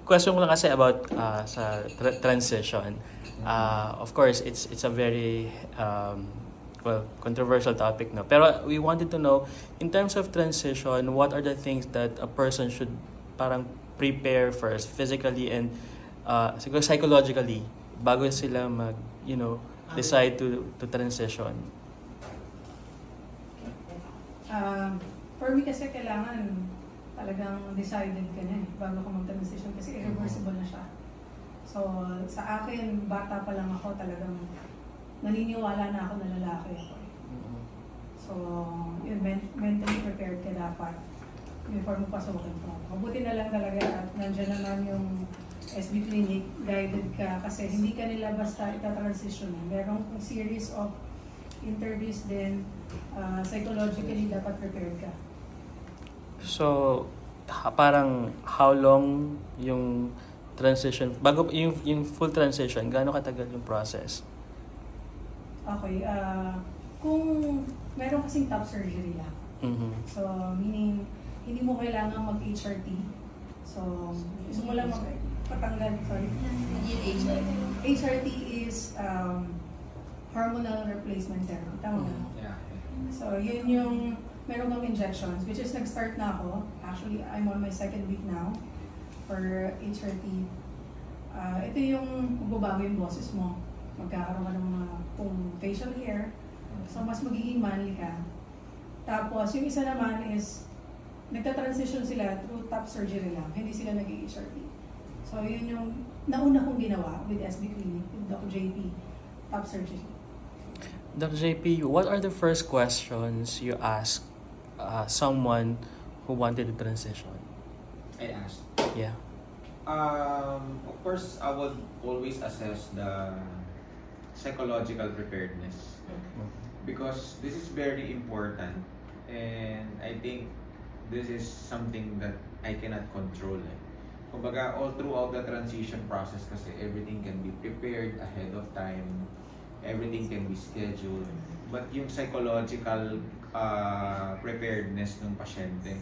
question ko lang kasi about sa transition. Of course, it's a very controversial topic, no? Pero we wanted to know, in terms of transition, what are the things that a person should parang prepare first, physically and siguro psychologically, bago sila decide to transition? For me kasi kailangan talagang decided ka na bago ka mag-transition kasi irreversible na siya. So, sa akin, bata pa lang ako, talagang naniniwala na ako na lalaki ako. So, yun, mentally prepared ka dapat before mo pasukin mo. Mabuti na lang talaga at nandiyan naman yung SB Clinic, guided ka kasi hindi ka nila basta ita-transition. Merong series of interviews din, psychologically dapat prepared ka. So, parang how long yung transition, bago yung full transition, gaano katagal yung process? Okay, kung meron kasing top surgery lang. So, meaning, hindi mo kailangan mag-HRT. So, gusto mo lang magpatanggal, sorry. HRT is hormonal replacement therapy. Tama ba? Yeah. So, yun yung meron kang injections, which is nag-start na ako. Actually, I'm on my second week now for HRT. Ito yung magbabago yung boses mo. Magkakaroon ka ng mga facial hair. So, mas magiging manly ka. Tapos, yung isa naman is, nagta-transition sila through top surgery lang. Hindi sila nag-HRT. So, yun yung nauna kong ginawa with SB Clinic, with Dr. JP, top surgery. Dr. JP, what are the first questions you ask someone who wanted to transition? I asked. Yeah. Of course, I would always assess the psychological preparedness because this is very important, and I think this is something that I cannot control. Kumbaga, all throughout the transition process kasi everything can be prepared ahead of time. Everything can be scheduled. But yung psychological preparedness ng pasyente,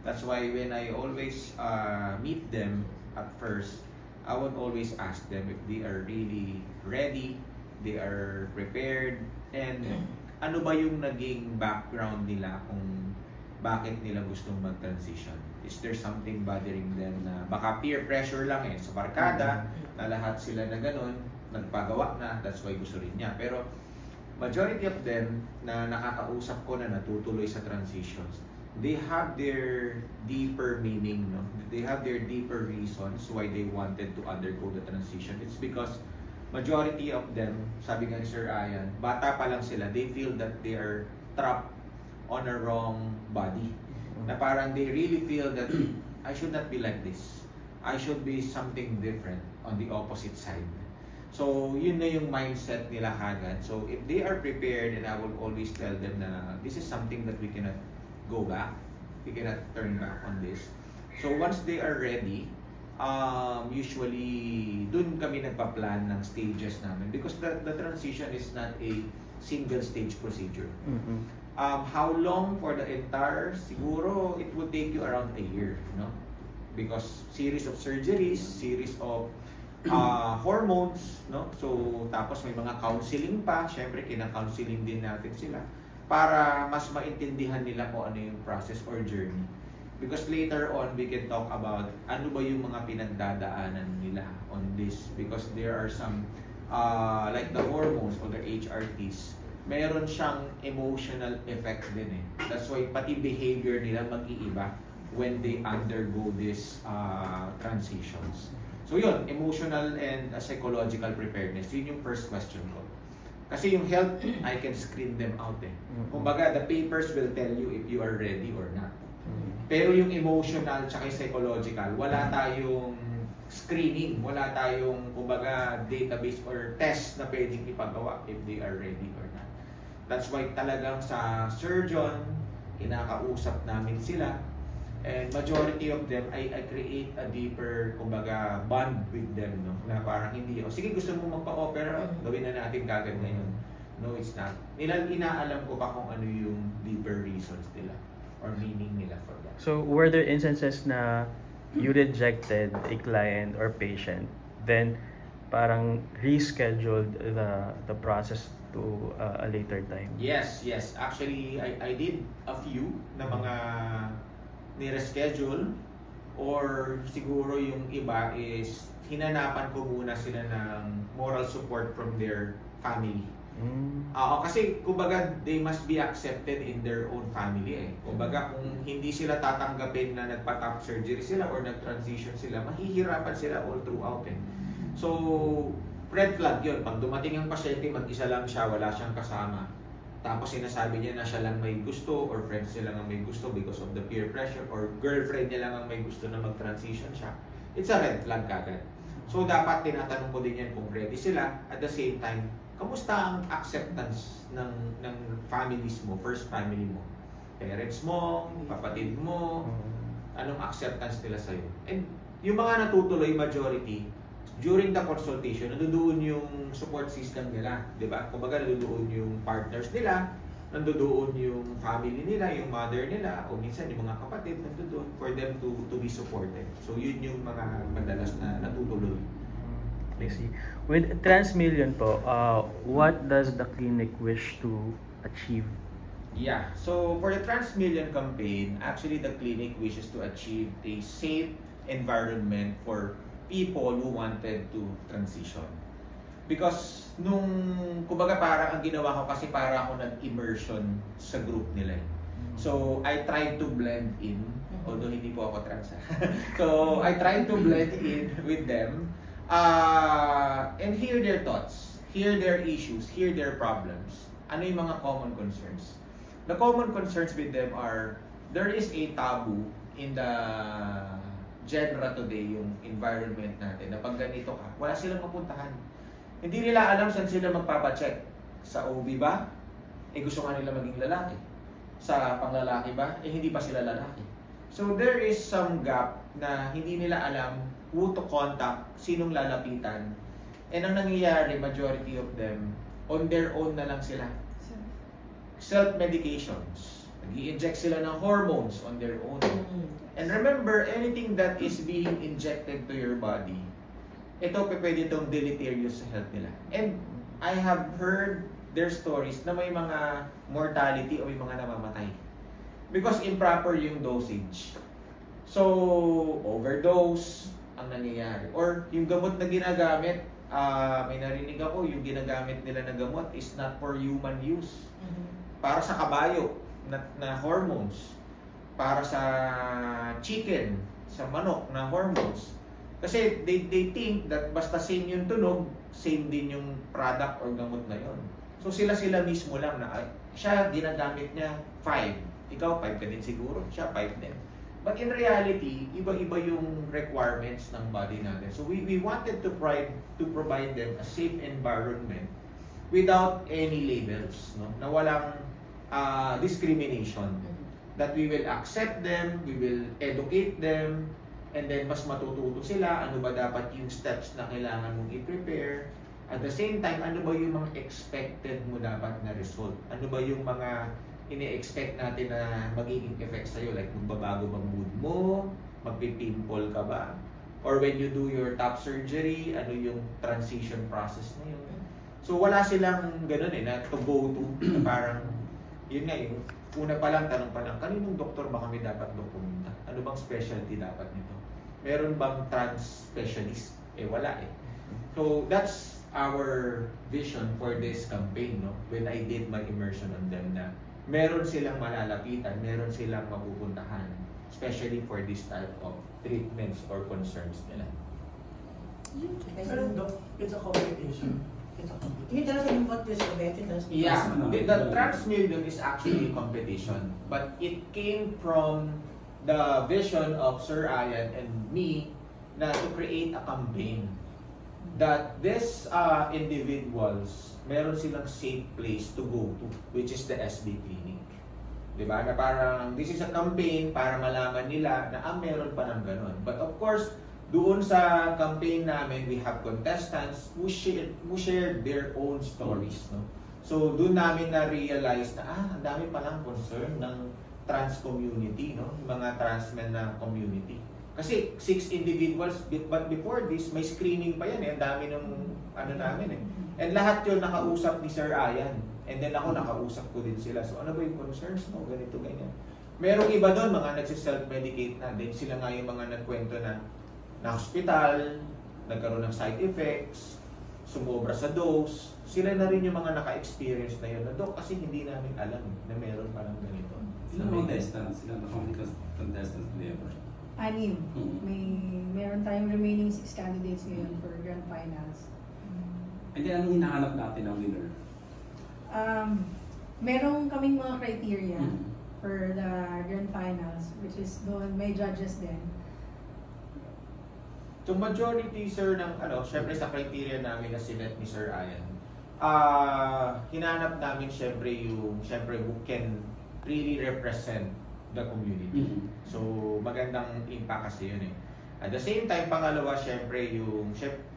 that's why when I always meet them at first, I would always ask them if they are really ready, they are prepared, and ano ba yung naging background nila kung bakit nila gustong mag-transition. Is there something bothering them na baka peer pressure lang sa barkada, na lahat sila na ganun, nagpagawa na, that's why gusto rin niya. Pero majority of them na nakakausap ko na natutuloy sa transitions, they have their deeper meaning, no? They have their deeper reasons why they wanted to undergo the transition. It's because majority of them, sabi nga ni Sir Ian, bata pa lang sila, they feel that they are trapped on a wrong body. Na parang they really feel that I should not be like this. I should be something different on the opposite side. So, yun na yung mindset nila agad. So, if they are prepared, and I will always tell them na this is something that we cannot go back. We cannot turn back on this. So, once they are ready, usually, dun kami nagpa-plan ng stages namin because the transition is not a single stage procedure. How long for the entire? Siguro, it would take you around a year, no? Because series of surgeries, series of hormones, no? So, tapos may mga counseling pa. Syempre, kina-counseling din natin sila para mas maintindihan nila kung ano yung process or journey. Because later on, we can talk about ano ba yung mga pinagdadaanan nila on this. Because there are some, like the hormones or the HRTs, meron siyang emotional effect din That's why pati behavior nila mag-iiba when they undergo these transitions. So yun, emotional and psychological preparedness. Yun yung first question ko. Kasi yung health, I can screen them out Kumbaga, the papers will tell you if you are ready or not. Pero yung emotional tsaka psychological, wala tayong screening, wala tayong kumbaga database or test na pwedeng ipagawa if they are ready or not. That's why talagang sa surgeon, kinakausap namin sila. And majority of them, I create a deeper, kumbaga, bond with them, no? Na parang hindi, sige gusto mo magpa-opera, gawin na natin kagad ngayon. No, it's not. Inaalam ko pa kung ano yung deeper reasons nila or meaning nila for that. So, were there instances na you rejected a client or patient, then parang rescheduled the process to a later time? Yes. Actually, I did a few na mga ni-reschedule, or siguro yung iba is hinanapan ko muna sila ng moral support from their family. Kasi kumbaga they must be accepted in their own family eh. Kumbaga kung hindi sila tatanggapin na nagpa-top surgery sila or nag-transition sila, mahihirapan sila all throughout eh. So, red flag yun. Pag dumating ang pasyente, mag-isa lang siya, wala siyang kasama. Tapos sinasabi niya na siya lang may gusto or friends niya lang ang may gusto because of the peer pressure, or girlfriend niya lang ang may gusto na mag-transition siya. It's a red flag kagad. So, dapat tinatanong ko din yan kung ready sila. At the same time, kamusta ang acceptance ng families mo, first family mo? Parents mo, kapatid mo, anong acceptance nila sa'yo? And yung mga natutuloy, majority, during the consultation, nandoon yung support system nila, di ba? Kumbaga nandoon yung partners nila, nandoon yung family nila, yung mother nila, o minsan yung mga kapatid nandoon for them to be supported. So yun yung mga madalas na natutuloy. I see. With Transmillion po, what does the clinic wish to achieve? Yeah, so for the Transmillion campaign, actually the clinic wishes to achieve a safe environment for people who wanted to transition. Because kumbaga parang ang ginawa ko kasi para ako nag-immersion sa group nila. So I tried to blend in, although hindi po ako trans. So I tried to blend in with them. And hear their thoughts, hear their issues, hear their problems. Ano yung mga common concerns? The common concerns with them are, there is a taboo in the genre today, yung environment natin, na pag ganito ka, wala silang mapuntahan. Hindi nila alam saan sila magpapacheck. Sa OB ba? Gusto nga nila maging lalaki. Sa panglalaki ba? Hindi pa sila lalaki. So there is some gap na hindi nila alam who to contact, sinong lalapitan. And ang nangyayari, majority of them, on their own na lang sila. Self-medications. Nag-i-inject sila ng hormones on their own. And remember, anything that is being injected to your body, ito pwede itong deleterious sa health nila. And I have heard their stories na may mga mortality o may mga namamatay. Because improper yung dosage. So, overdose ang nangyayari. Or yung gamot na ginagamit, may narinig ako, yung ginagamit nila na gamot is not for human use. Para sa kabayo na hormones. Para sa chicken, sa manok na hormones. Kasi they think that basta same yung tunog, same din yung product or gamot na yon. So sila mismo lang na siya ginagamit niya 5. Ikaw 5 ka din siguro, siya 5 din. But in reality, iba-iba yung requirements ng body natin. So we wanted to provide them a safe environment without any labels, no? Na walang discrimination. That we will accept them, we will educate them, and then mas matututo sila ano ba dapat yung steps na kailangan mong i-prepare. At the same time, ano ba yung mga expected mo dapat na result? Ano ba yung mga ini-expect natin na magiging effect sa'yo? Like, magbabago bang mood mo? Magpipimple ka ba? Or when you do your top surgery, ano yung transition process na yun? So, wala silang ganun na to go to. Na parang, yun nga, yung una pa lang, tanong pa lang, kaninong doktor ba kami dapat pumunta? Ano bang specialty dapat nito? Meron bang trans specialist? Wala eh. So, that's our vision for this campaign, no? When I did my immersion on them na meron silang malalapitan, meron silang mapupuntahan, especially for this type of treatments or concerns nila. Pero Doc, it's a competition. Can you tell us what this convention does? Yeah, the Transmillion is actually a competition, but it came from the vision of Sir Ian and me na to create a campaign that these individuals, meron silang safe place to go to, which is the SB Clinic. Diba? Na parang, this is a campaign para malaman nila na meron pa ng ganun. But of course, doon sa campaign namin, we have contestants who shared their own stories. No? So, doon namin na-realize na, ang dami palang concern ng trans community, no? Mga trans men na community. Kasi 6 individuals, but before this, may screening pa yan eh. Ang dami ng ano namin eh. And lahat yun nakausap ni Sir Ian. And then ako nakausap ko din sila. So ano ba yung concerns mo? Ganito, ganyan. Merong iba doon, mga nagsiself-medicate na. Then sila nga yung mga nagkwento na hospital, nagkaroon ng side effects, sumobra sa dose. Sila na rin yung mga naka-experience na yun. Na, Dok, kasi hindi namin alam na meron palang ganito. Ilang contestants? Ilang contestants never? 6. Meron tayong remaining 6 candidates ngayon for grand finals. And then, anong hinahanap natin ng winner? Merong kaming mga criteria for the grand finals, which is doon may judges din. To majority, sir, ng syempre sa criteria namin na sinet ni Sir Ian, hinanap namin syempre who can really represent the community. So, magandang impact kasi yun eh. At the same time, pangalawa, syempre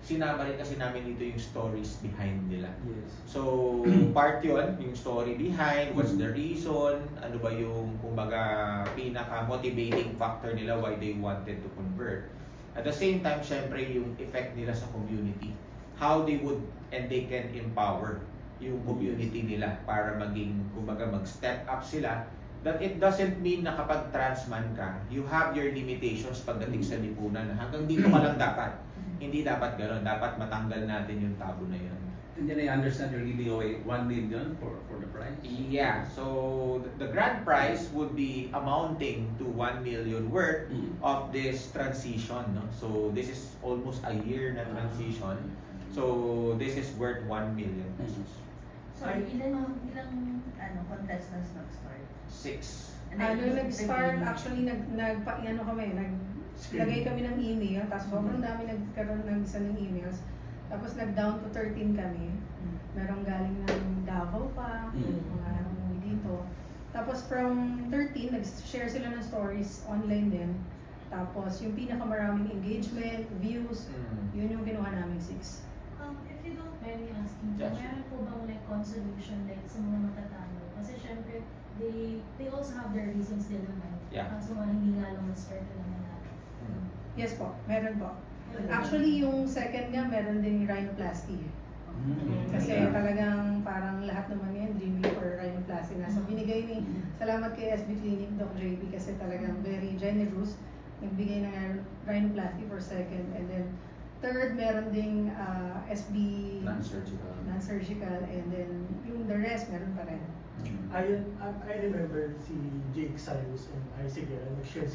sinama rin kasi namin dito yung stories behind nila. Yes. So, part yun, yung story behind, what's the reason, ano ba yung, kumbaga, pinaka-motivating factor nila why they wanted to convert. At the same time, syempre, yung effect nila sa community. How they would and they can empower yung community nila para maging, kumbaga, mag-step up sila. That it doesn't mean na kapag trans man ka, you have your limitations pagdating sa lipunan. Hanggang dito ka lang dapat. Hindi dapat gano'n. Dapat matanggal natin yung tabu na yun. And then I understand you're giving away 1 million for the prize? Yeah. So, the grand prize would be amounting to 1 million worth of this transition. No? So, this is almost a year na transition. So, this is worth 1 million pesos. Sorry, ilang contestants nag-start? 6. Nung nag-start, actually, naglagay kami ng email, tapos sobrang dami nagkaroon ng isa ng emails. Tapos nag-down to 13 kami. Merong galing ng Davao pa, mga dito. Tapos from 13, nag-share sila ng stories online din. Tapos yung pinakamaraming engagement, views, yun yung kinuha namin 6. If you don't mind me asking, Yes. meron po bang like consolation like sa mga matatalo? Kasi syempre, they also have their reasons din naman. Yeah. So hindi nga lang ma-start na naman. Yes po, meron po. Actually, yung second nga, meron din rhinoplasty. Kasi talagang parang lahat naman yan dreaming for rhinoplasty na. So binigay salamat kay SB Clinic, Doc JB, kasi talagang very generous. Nagbigay ng rhinoplasty for second. And then third, meron ding SB non-surgical. And then yung the rest, meron pa rin. I remember si Jake Cyrus and Isaac nag-share